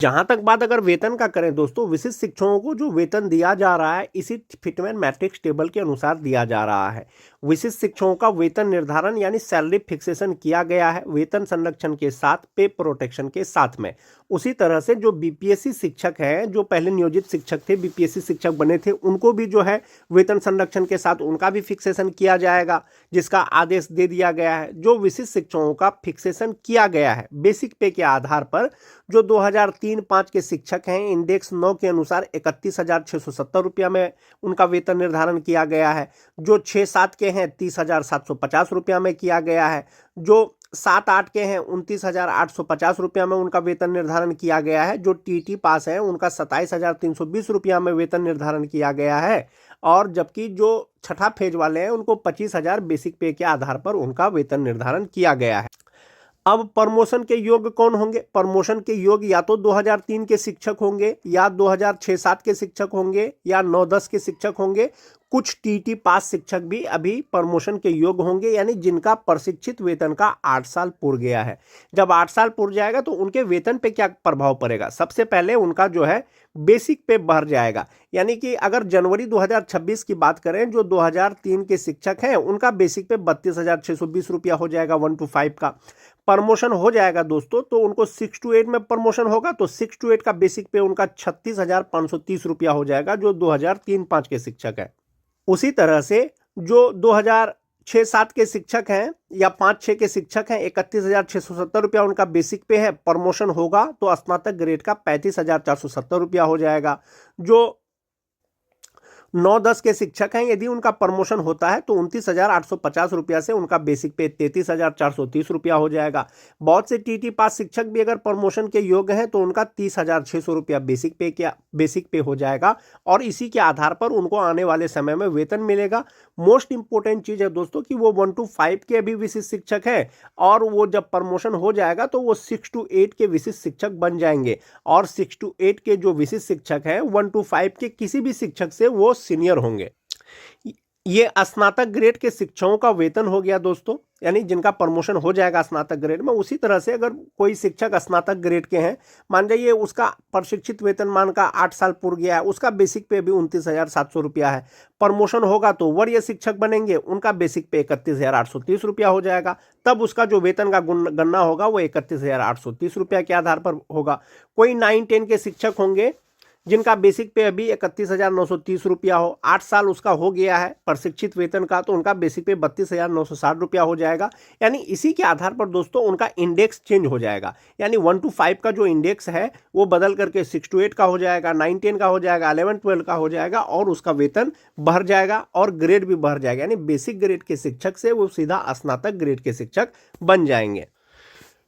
जहां तक बात अगर वेतन का करें दोस्तों, विशिष्ट शिक्षकों को जो वेतन दिया जा रहा है इसी फिटमैन मैट्रिक्स टेबल के अनुसार दिया जा रहा है। विशिष्ट शिक्षकों का वेतन निर्धारण यानी सैलरी फिक्सेशन किया गया है वेतन संरक्षण के साथ, पे प्रोटेक्शन के साथ में। उसी तरह से जो बीपीएससी शिक्षक हैं, जो पहले नियोजित शिक्षक थे, बीपीएससी शिक्षक बने थे, उनको भी जो है वेतन संरक्षण के साथ उनका भी फिक्सेशन किया जाएगा, जिसका आदेश दे दिया गया है। जो विशिष्ट शिक्षकों का फिक्सेशन किया गया है बेसिक पे के आधार पर, जो 2003-05 के शिक्षक हैं, इंडेक्स 9 के अनुसार 31,670 रुपया में उनका वेतन निर्धारण किया गया है। जो 6-7 के हैं 30,750 रुपया में किया गया है। जो 7-8 के हैं 29,850 रुपया में उनका वेतन निर्धारण किया गया है। जो टीटी पास है उनका 27,320 रुपया में वेतन निर्धारण किया गया है। और जबकि जो छठा फेज वाले हैं उनको 25,000 बेसिक पे के आधार पर उनका वेतन निर्धारण किया गया है। अब प्रमोशन के योग्य कौन होंगे? प्रमोशन के योग्य या तो 2003 के शिक्षक होंगे, या 2006-07 के शिक्षक होंगे, या 9-10 के शिक्षक होंगे। कुछ टीटी पास शिक्षक भी अभी प्रमोशन के योग्य होंगे, यानी जिनका प्रशिक्षित वेतन का 8 साल पूर गया है। जब 8 साल पूर जाएगा तो उनके वेतन पे क्या प्रभाव पड़ेगा? सबसे पहले उनका जो है बेसिक पे बढ़ जाएगा। यानी कि अगर जनवरी 2026 की बात करें, जो 2003 के शिक्षक हैं उनका बेसिक पे 32,620 रुपया हो जाएगा 1 to 5 का। प्रमोशन हो जाएगा दोस्तों तो उनको 6 to 8 में प्रमोशन होगा, तो 6 to 8 का बेसिक पे उनका 36,530 रुपया हो जाएगा, जो 2003-05 के शिक्षक है। उसी तरह से जो 2006-07 के शिक्षक हैं या 5-6 के शिक्षक हैं, 31,670 रुपया उनका बेसिक पे है। प्रमोशन होगा तो स्नातक ग्रेड का 35,470 रुपया हो जाएगा। जो 9-10 के शिक्षक हैं, यदि उनका प्रमोशन होता है तो 29,850 रुपया से उनका बेसिक पे 33,430 रुपया हो जाएगा। बहुत से टीटी पास शिक्षक भी अगर प्रमोशन के योग्य हैं तो उनका 30,600 रुपया बेसिक पे हो जाएगा, और इसी के आधार पर उनको आने वाले समय में वेतन मिलेगा। मोस्ट इंपोर्टेंट चीज है दोस्तों कि वो 1 to 5 के अभी विशिष्ट शिक्षक है, और वो जब प्रमोशन हो जाएगा तो वो 6 to 8 के विशिष्ट शिक्षक बन जाएंगे। और 6 to 8 के जो विशिष्ट शिक्षक हैं 1 to 5 के किसी भी शिक्षक से वो सीनियर होंगे। ये स्नातक ग्रेड के शिक्षकों का वेतन हो गया दोस्तों, यानी जिनका प्रमोशन हो जाएगा स्नातक ग्रेड में। उसी तरह से अगर कोई शिक्षक स्नातक ग्रेड के हैं, मान जाइए उसका प्रशिक्षित वेतनमान का 8 साल पूर गया है, उसका बेसिक पे भी 29,700 रुपया है। प्रमोशन होगा तो वरीय शिक्षक बनेंगे, उनका बेसिक पे 31,830 रुपया हो जाएगा। तब उसका जो वेतन का गणना होगा वो 31,830 रुपया के आधार पर होगा। कोई 9-10 के शिक्षक होंगे जिनका बेसिक पे अभी 31,930 रुपया हो, 8 साल उसका हो गया है प्रशिक्षित वेतन का, तो उनका बेसिक पे 32,960 रुपया हो जाएगा। यानी इसी के आधार पर दोस्तों उनका इंडेक्स चेंज हो जाएगा, यानी 1 to 5 का जो इंडेक्स है वो बदल करके 6 to 8 का हो जाएगा, 9-10 का हो जाएगा, 11-12 का हो जाएगा, और उसका वेतन बढ़ जाएगा और ग्रेड भी बढ़ जाएगा। यानी बेसिक ग्रेड के शिक्षक से वो सीधा स्नातक ग्रेड के शिक्षक बन जाएंगे।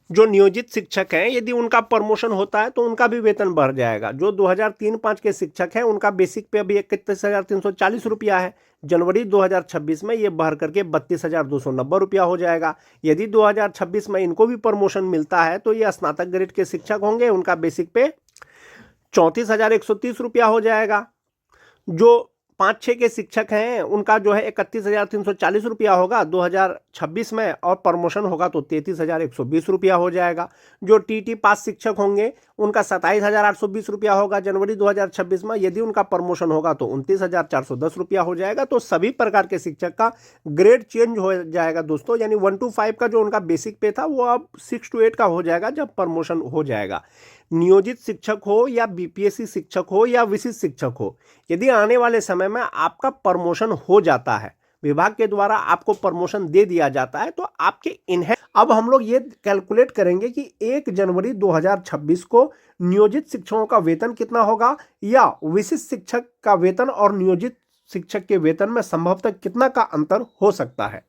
जो नियोजित शिक्षक हैं, यदि उनका प्रमोशन होता है तो उनका भी वेतन बढ़ जाएगा। जो 2003-05 के शिक्षक हैं उनका बेसिक पे अभी 31,340 रुपया है, जनवरी 2026 में ये बढ़ करके 32,290 रुपया हो जाएगा। यदि 2026 में इनको भी प्रमोशन मिलता है तो ये स्नातक ग्रेड के शिक्षक होंगे, उनका बेसिक पे 34,130 रुपया हो जाएगा। जो 5-6 के शिक्षक हैं उनका जो है 31,340 रुपया होगा 2026 में, और प्रमोशन होगा तो 33,120 रुपया हो जाएगा। जो टीटी पास शिक्षक होंगे उनका 27,820 रुपया होगा जनवरी 2026 में, यदि उनका प्रमोशन होगा तो 29,410 रुपया हो जाएगा। तो सभी प्रकार के शिक्षक का ग्रेड चेंज हो जाएगा दोस्तों, यानी 1 to 5 का जो उनका बेसिक पे था वो अब 6 to 8 का हो जाएगा जब प्रमोशन हो जाएगा। नियोजित शिक्षक हो या बीपीएससी शिक्षक हो या विशिष्ट शिक्षक हो, यदि आने वाले समय में आपका प्रमोशन हो जाता है, विभाग के द्वारा आपको प्रमोशन दे दिया जाता है, तो आपके अब हम लोग ये कैलकुलेट करेंगे कि 1 जनवरी 2026 को नियोजित शिक्षकों का वेतन कितना होगा, या विशिष्ट शिक्षक का वेतन और नियोजित शिक्षक के वेतन में संभवतः कितना का अंतर हो सकता है।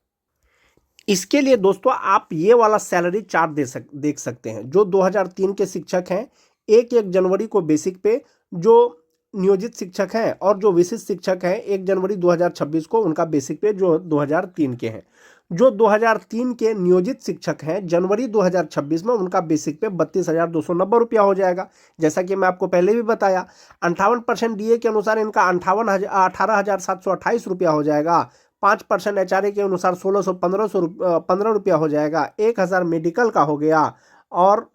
इसके लिए दोस्तों आप ये वाला सैलरी चार्ट देख सकते हैं। जो 2003 के शिक्षक हैं 1 जनवरी को बेसिक पे, जो नियोजित शिक्षक हैं और जो विशिष्ट शिक्षक हैं 1 जनवरी 2026 को उनका बेसिक पे जो 2003 के हैं। जो 2003 के नियोजित शिक्षक हैं जनवरी 2026 में उनका बेसिक पे 32,290 रुपया हो जाएगा। जैसा कि मैं आपको पहले भी बताया, 58% डीए के अनुसार इनका 18,728 रुपया हो जाएगा। 5% एचआरए के अनुसार 1,615 रुपया हो जाएगा। 1,000 मेडिकल का हो गया, और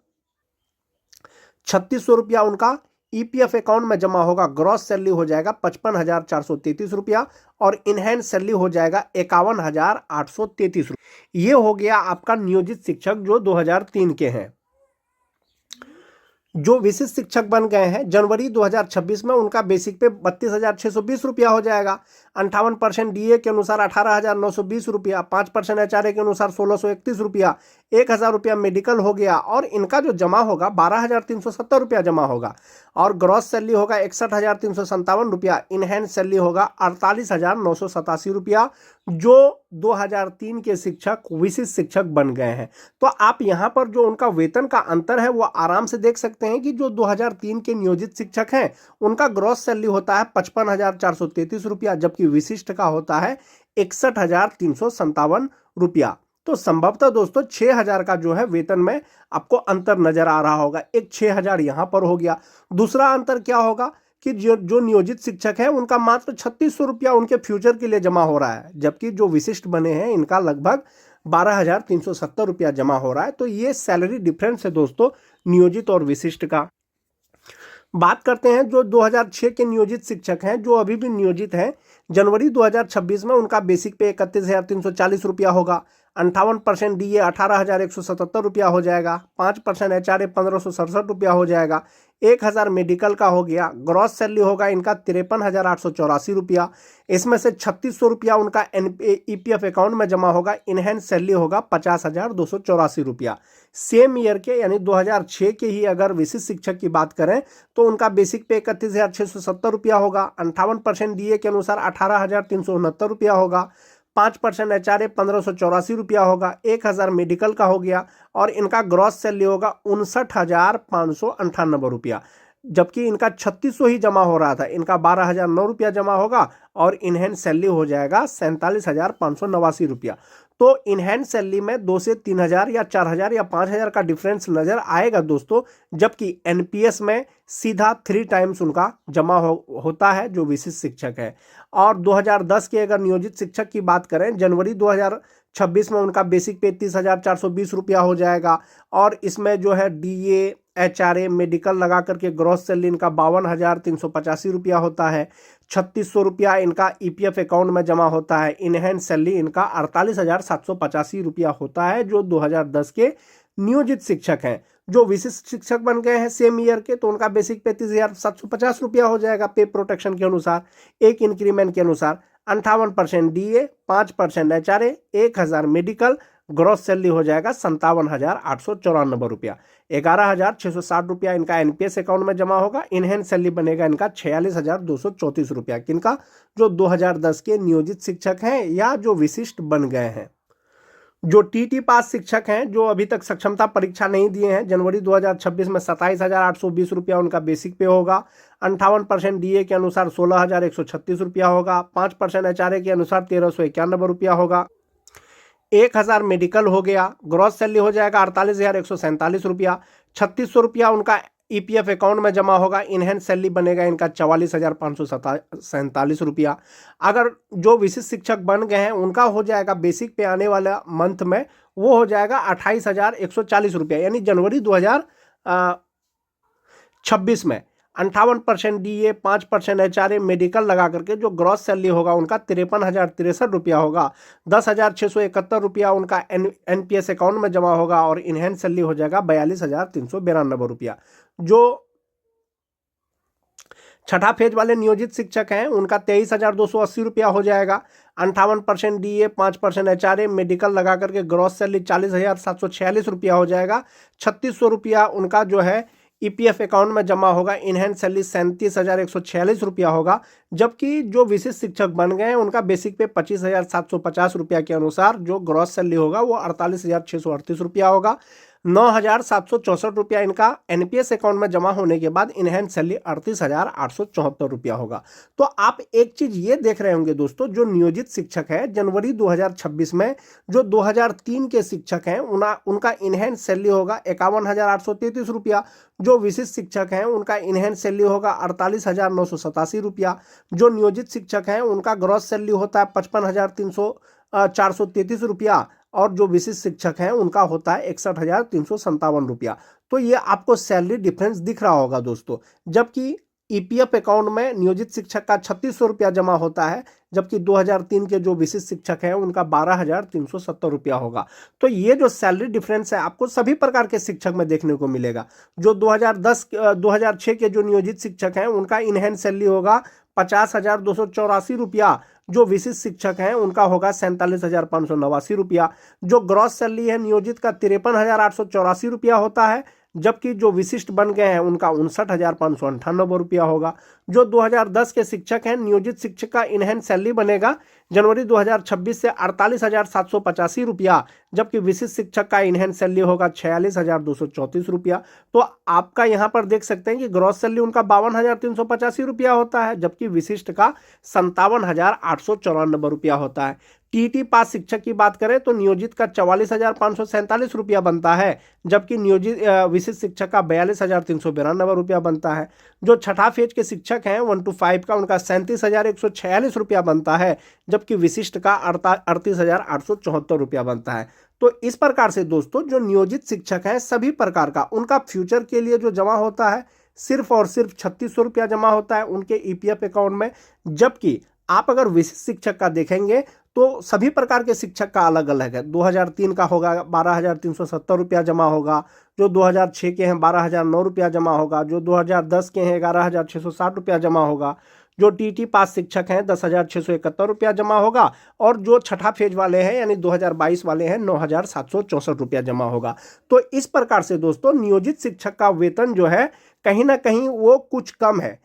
₹3600 उनका ईपीएफ अकाउंट में जमा होगा, ग्रॉस सैलरी हो जाएगा 55,433 रुपया और इनहैंड सैलरी हो जाएगा 51,833 रुपया। ये हो गया आपका नियोजित शिक्षक जो 2003 के हैं। जो विशिष्ट शिक्षक बन गए हैं जनवरी 2026 में उनका बेसिक पे 32,620 रुपया हो जाएगा। 58% डीए के अनुसार 18,920 रुपया, 5% एचआरए के अनुसार 1,631 रुपया, 1,000 रुपया मेडिकल हो गया और इनका जो जमा होगा 12,370 रुपया जमा होगा और ग्रॉस सैलरी होगा 61,357 रुपया, इनहैंड सैलरी होगा 48,987 रुपया। जो 2003 के शिक्षक विशिष्ट शिक्षक बन गए हैं। तो आप यहाँ पर जो उनका वेतन का अंतर है वो आराम से देख सकते हैं कि जो 2003 के नियोजित शिक्षक हैं उनका ग्रॉस सैलरी होता है 55,433 रुपया, जबकि विशिष्ट का होता है 61,357 रुपया। तो संभवतः दोस्तों 6,000 का जो है वेतन में आपको अंतर नजर आ रहा होगा। एक 6,000 यहाँ पर हो गया। दूसरा अंतर क्या होगा कि जो नियोजित शिक्षक है उनका मात्र 3,600 रुपया उनके फ्यूचर के लिए जमा हो रहा है, जबकि जो विशिष्ट बने हैं इनका लगभग 12,370 रुपया जमा हो रहा है। तो ये सैलरी डिफरेंस है दोस्तों नियोजित और विशिष्ट का। बात करते हैं जो 2006 के नियोजित शिक्षक हैं जो अभी भी नियोजित हैं। जनवरी 2026 में उनका बेसिक पे 31,340 रुपया होगा। 58% डीए 18,177 रुपया हो जाएगा। 5% एचआरए 1,567 रुपया हो जाएगा। 1,000 मेडिकल का हो गया। ग्रॉस सैलरी होगा इनका 53,884 रुपया। इसमें से 3,600 रुपया उनका ईपीएफ अकाउंट में जमा होगा। इनहैंड सैलरी होगा 50,284 रुपया। सेम ईयर के यानी 2006 के ही अगर विशिष्ट शिक्षक की बात करें तो उनका बेसिक पे 31,670 रुपया होगा। 58% डीए के अनुसार 18,369 रुपया होगा। 5% एचआरए 1,584 रुपया होगा। 1,000 मेडिकल का हो गया और इनका ग्रॉस सैलरी होगा 59,598 रुपया, जबकि इनका 3,600 ही जमा हो रहा था। इनका 12,009 रुपया जमा होगा और इनहैंड सैलरी हो जाएगा 47,589 रुपया। तो इनहैंड सैलरी में 2 से 3,000 या 4,000 या 5,000 का डिफरेंस नजर आएगा दोस्तों, जबकि एनपीएस में सीधा 3 टाइम्स उनका जमा होता है जो विशिष्ट शिक्षक है। और 2010 के अगर नियोजित शिक्षक की बात करें जनवरी 2026 में उनका बेसिक पे 30,420 रुपया हो जाएगा और इसमें जो है डीए एचआरए मेडिकल लगा करके ग्रॉस सैलरी इनका 52,385 रुपया होता है। 3,600 रुपया इनका ईपीएफ अकाउंट में जमा होता है। इनहैंड सैलरी इनका 48,785 रुपया होता है जो 2010 के नियोजित शिक्षक हैं। जो विशिष्ट शिक्षक बन गए हैं सेम ईयर के तो उनका बेसिक 35,750 रुपया हो जाएगा पे प्रोटेक्शन के अनुसार, एक इंक्रीमेंट के अनुसार। 58% DA, 5% HRA, 1,000 medical, gross salary हो जाएगा 57,894 रुपया। 11,660 रुपया इनका एनपीएस अकाउंट में जमा होगा। इनहैंड सैलरी बनेगा इनका 46,234 रुपया। किनका? जो 2010 के नियोजित शिक्षक हैं या जो विशिष्ट बन गए हैं। जो टीटी पास शिक्षक हैं जो अभी तक सक्षमता परीक्षा नहीं दिए हैं जनवरी 2026 में 27,820 रुपया उनका बेसिक पे होगा। 58% डीए के अनुसार 16,136 रुपया होगा। 5% एचआरए के अनुसार 1,391 रुपया होगा। 1,000 मेडिकल हो गया। ग्रॉस सैलरी हो जाएगा 48,147 रुपया। 3,600 रुपया उनका ईपीएफ अकाउंट में जमा होगा। इनहैंड सैलरी बनेगा इनका 44,547 रुपया। अगर जो विशिष्ट शिक्षक बन गए हैं उनका हो जाएगा बेसिक पे आने वाला मंथ में वो हो जाएगा 28,140 रुपया, यानी जनवरी 2026 में 58% डीए, 5% एचआरए मेडिकल लगा करके जो ग्रॉस सैलरी होगा उनका 53,063 रुपया होगा। 10,671 रुपया उनका एनपीएस अकाउंट में जमा होगा और इनहैंड सैलरी हो जाएगा 42,392 रुपया। जो छठा फेज वाले नियोजित शिक्षक हैं उनका 23,280 रुपया हो जाएगा। 58% डीए, 5% एचआरए मेडिकल लगा करके ग्रॉस सैलरी 40,746 रुपया हो जाएगा। 3,600 रुपया उनका जो है ईपीएफ अकाउंट में जमा होगा। इनहैंड सैलरी 37,146 रुपया होगा, जबकि जो विशिष्ट शिक्षक बन गए हैं उनका बेसिक पे 25,750 रुपया के अनुसार जो ग्रॉस सैलरी होगा वो 48,638 रुपया होगा। 9,764 रुपया इनका एनपीएस अकाउंट में जमा होने के बाद इनहैंड सैलरी 38,874 रुपया होगा। तो आप एक चीज ये देख रहे होंगे दोस्तों, जो नियोजित शिक्षक है जनवरी 2026 में जो 2003 के शिक्षक हैं उनका इनहैंड सैलरी होगा 51,833 रुपया। जो विशिष्ट शिक्षक हैं उनका इनहैंड सैलरी होगा 48,987 रुपया। जो नियोजित शिक्षक हैं उनका ग्रॉस सैलरी होता है 55,433 रुपया और जो विशिष्ट शिक्षक हैं उनका होता है 61,357 रुपया। तो ये आपको सैलरी डिफरेंस दिख रहा होगा दोस्तों। जबकि ईपीएफ अकाउंट में नियोजित शिक्षक का 3600 रुपया जमा होता है, जबकि 2003 के जो विशिष्ट शिक्षक हैं उनका 12,370 रुपया होगा। तो ये जो सैलरी डिफरेंस है आपको सभी प्रकार के शिक्षक में देखने को मिलेगा। जो 2006 के जो नियोजित शिक्षक हैं उनका इनहैंड सैलरी होगा 50,284 रुपया। जो विशिष्ट शिक्षक हैं उनका होगा 47,589 रुपया। जो ग्रॉस सैलरी है नियोजित का 53,884 रुपया होता है, जबकि जो विशिष्ट बन गए हैं उनका 59,598 रुपया होगा। जो 2010 के शिक्षक हैं नियोजित शिक्षक का इनहैंड सैलरी बनेगा जनवरी 2026 से 48,785 रुपया, जबकि विशिष्ट शिक्षक का इनहैंड सैलरी होगा 46,234 रुपया। तो आपका यहाँ पर देख सकते हैं कि ग्रॉस सैलरी उनका 52,385 रुपया होता है, जबकि विशिष्ट का 57,894 रुपया होता है। टीटी पास शिक्षक की बात करें तो नियोजित का 44,547 रुपया बनता है, जबकि नियोजित विशिष्ट शिक्षक का 42,392 रुपया बनता है। जो छठा फेज के शिक्षक हैं 1 to 5 का उनका 37,146 रुपया बनता है, जबकि विशिष्ट का 38,874 रुपया बनता है। तो इस प्रकार से दोस्तों जो नियोजित शिक्षक हैं सभी प्रकार का उनका फ्यूचर के लिए जो जमा होता है सिर्फ और सिर्फ 3600 रुपया जमा होता है उनके ईपीएफ अकाउंट में। जबकि आप अगर विशिष्ट शिक्षक का देखेंगे तो सभी प्रकार के शिक्षक का अलग अलग है। 2003 का होगा 12,370 रुपया जमा होगा, जो 2006 के हैं 12,009 रुपया जमा होगा, जो 2010 के हैं 11,660 रुपया जमा होगा, जो टीटी पास शिक्षक हैं 10,671 रुपया जमा होगा, और जो छठा फेज वाले हैं यानी 2022 वाले हैं 9,764 रुपया जमा होगा। तो इस प्रकार से दोस्तों नियोजित शिक्षक का वेतन जो है कहीं ना कहीं वो कुछ कम है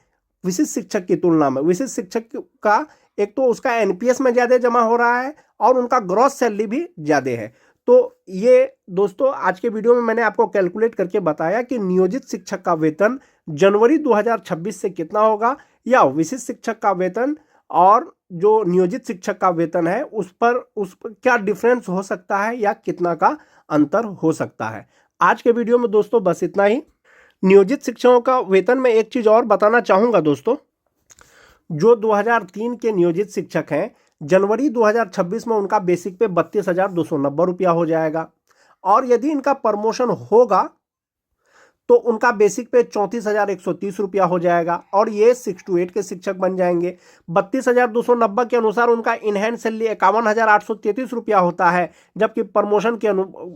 विशिष्ट शिक्षक की तुलना में। विशिष्ट शिक्षक का एक तो उसका एनपीएस में ज़्यादा जमा हो रहा है और उनका ग्रॉस सैलरी भी ज़्यादा है। तो ये दोस्तों आज के वीडियो में मैंने आपको कैलकुलेट करके बताया कि नियोजित शिक्षक का वेतन जनवरी 2026 से कितना होगा, या विशिष्ट शिक्षक का वेतन और जो नियोजित शिक्षक का वेतन है उस पर क्या डिफरेंस हो सकता है या कितना का अंतर हो सकता है। आज के वीडियो में दोस्तों बस इतना ही। नियोजित शिक्षकों का वेतन में एक चीज़ और बताना चाहूँगा दोस्तों, जो 2003 के नियोजित शिक्षक हैं जनवरी 2026 में उनका बेसिक पे 32,290 रुपया हो जाएगा, और यदि इनका प्रमोशन होगा तो उनका बेसिक पे 34,130 रुपया हो जाएगा, और ये 6 to 8 के शिक्षक बन जाएंगे। 32,290 के अनुसार उनका इनहैंड सैलरी 51,833 रुपया होता है, जबकि प्रमोशन के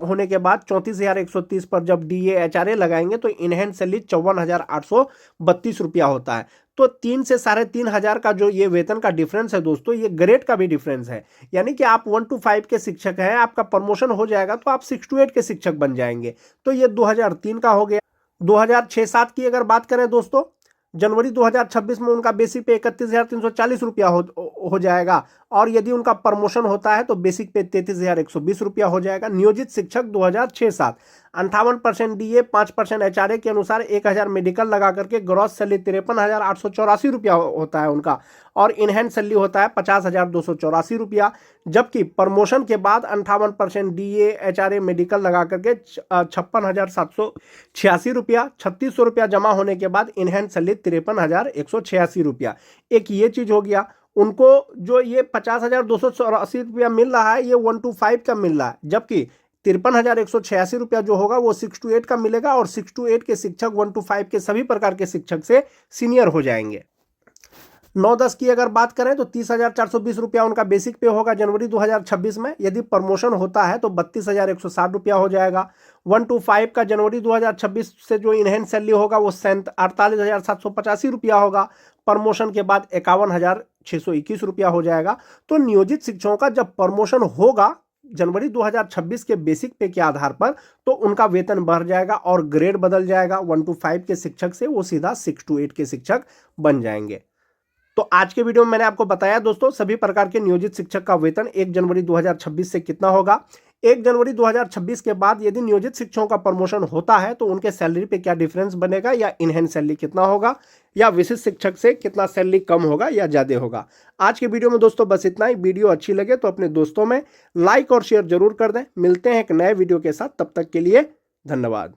होने के बाद 34,130 पर जब डीए एचआरए लगाएंगे तो इनहैंड सैलरी 54,832 रुपया होता है। तो 3 से 3,500 का जो ये वेतन का डिफरेंस है दोस्तों, ये ग्रेड का भी डिफरेंस है। यानी कि आप 1 to 5 के शिक्षक हैं, आपका प्रमोशन हो जाएगा तो आप 6 to 8 के शिक्षक बन जाएंगे। तो ये 2003 का हो गया। 2006-07 की अगर बात करें दोस्तों, जनवरी 2026 में उनका बेसिक पे 31,340 रुपया हो जाएगा, और यदि उनका प्रमोशन होता है तो बेसिक पे 33,120 रुपया हो जाएगा। नियोजित शिक्षक 2006-07 58% डीए 5% एचआरए के अनुसार 1,000 मेडिकल लगा करके ग्रॉस सैलरी 53,884 रुपया होता है उनका, और इनहैंड सैलरी होता है 50,284 रुपया। जबकि प्रमोशन के बाद 58% डीए एचआरए मेडिकल लगा करके 56,786 रुपया, 3,600 रुपया जमा होने के बाद इनहैंड सैलरी 53,186 रुपया। एक ये चीज हो गया। उनको जो ये 50,284 रुपया मिल रहा है ये 1 to 5 का मिल रहा है, जबकि 53,186 रुपया जो होगा वो 6 to 8 का मिलेगा, और 6 to 8 के शिक्षक 1 to 5 के सभी प्रकार के शिक्षक से सीनियर हो जाएंगे। 9-10 की अगर बात करें तो 30,420 रुपया उनका बेसिक पे होगा जनवरी 2026 में। यदि प्रमोशन होता है तो 32,160 रुपया हो जाएगा। 1 to 5 का जनवरी 2026 से जो इनहैंड सैलरी होगा वो 48,785 रुपया होगा। प्रमोशन के बाद 51,621 रुपया हो जाएगा। तो नियोजित शिक्षकों का जब प्रमोशन होगा जनवरी 2026 के बेसिक पे के आधार पर, तो उनका वेतन बढ़ जाएगा और ग्रेड बदल जाएगा। 1 to 5 के शिक्षक से वो सीधा 6 to 8 के शिक्षक बन जाएंगे। तो आज के वीडियो में मैंने आपको बताया दोस्तों सभी प्रकार के नियोजित शिक्षक का वेतन 1 जनवरी 2026 से कितना होगा। 1 जनवरी 2026 के बाद यदि नियोजित शिक्षकों का प्रमोशन होता है तो उनके सैलरी पे क्या डिफरेंस बनेगा, या इनहैंड सैलरी कितना होगा, या विशिष्ट शिक्षक से कितना सैलरी कम होगा या ज़्यादा होगा। आज के वीडियो में दोस्तों बस इतना ही। वीडियो अच्छी लगे तो अपने दोस्तों में लाइक और शेयर जरूर कर दें। मिलते हैं एक नए वीडियो के साथ, तब तक के लिए धन्यवाद।